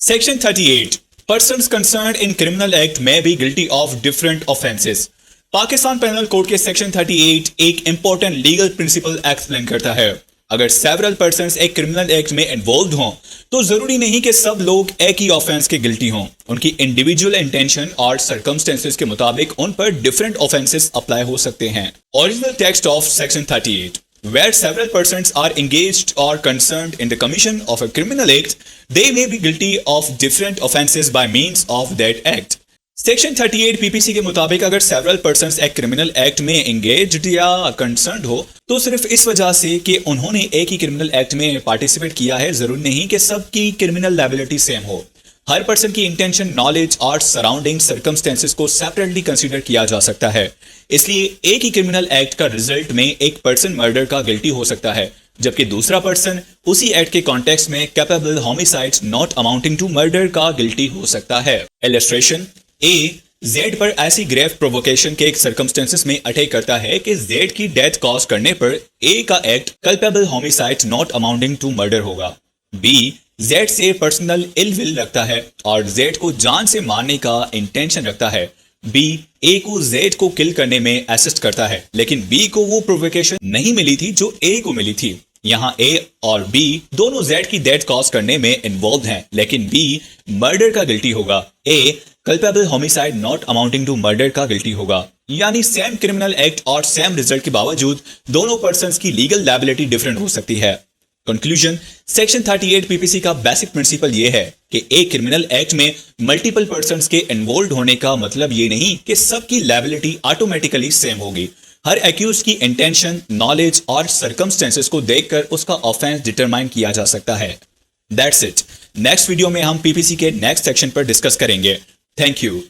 Section 38. Persons concerned in criminal act may be guilty of different offences. Pakistan penal code के section 38 एक important legal principle explain करता है। अगर several persons एक criminal act में involve हों तो जरूरी नहीं कि सब लोग एक ही ऑफेंस के गिल्टी हों। उनकी इंडिविजुअल इंटेंशन और सर्कमस्टेंसेस के मुताबिक उन पर डिफरेंट ऑफेंसेस अप्लाई हो सकते हैं। Original text of section 38. Where several persons are engaged or concerned in the commission of a criminal act, they may be guilty of different offences by means of that act. Section 38 PPC के मुताबिक अगर several persons एक criminal act में engaged या concerned हो तो सिर्फ इस वजह से कि उन्होंने एक ही क्रिमिनल एक्ट में पार्टिसिपेट किया है जरूरी नहीं कि सबकी क्रिमिनल लायबिलिटी सेम हो। हर पर्सन की इंटेंशन, नॉलेज और सराउंडिंग सर्कमस्टेंसेस को सेपरेटली कंसीडर किया जा सकता है। इसलिए एक ही क्रिमिनल एक्ट का रिजल्ट में एक पर्सन मर्डर का गिल्टी हो सकता है जबकि दूसरा पर्सन उसी एक्ट के कॉन्टेक्स्ट में culpable homicide not amounting to murder का गिल्टी हो सकता है। इलस्ट्रेशन ए जेड पर ऐसी ग्रेव प्रोवोकेशन के सर्कमस्टेंसेस में अटैक करता है कि जेड की डेथ कॉज करने पर ए का act culpable homicide not amounting to murder होगा। बी जेड से पर्सनल इल विल रखता है और जेड को जान से मारने का इंटेंशन रखता है। बी ए को जेड को किल करने में असिस्ट करता है लेकिन बी को वो प्रोवोकेशन नहीं मिली थी जो ए को मिली थी। यहाँ ए और बी दोनों जेड की डेथ कॉज करने में इन्वॉल्व हैं लेकिन बी मर्डर का गिल्टी होगा। A culpable homicide not amounting to murder का गिल्टी होगा। यानी सेम क्रिमिनल एक्ट और सेम रिजल्ट के बावजूद दोनों पर्संस की लीगल लायबिलिटी डिफरेंट हो सकती है। कंक्लूजन, सेक्शन 38 पीपीसी का बेसिक प्रिंसिपल ये है कि एक क्रिमिनल एक्ट में मल्टीपल पर्संस के इन्वॉल्व होने का मतलब ये नहीं कि सबकी लायबिलिटी ऑटोमेटिकली सेम होगी। हर एक्यूज की इंटेंशन, नॉलेज और सर्कमस्टेंसेस को देखकर उसका ऑफेंस डिटरमाइन किया जा सकता है। That's it. नेक्स्ट वीडियो में हम पीपीसी के नेक्स्ट सेक्शन पर डिस्कस करेंगे। Thank you.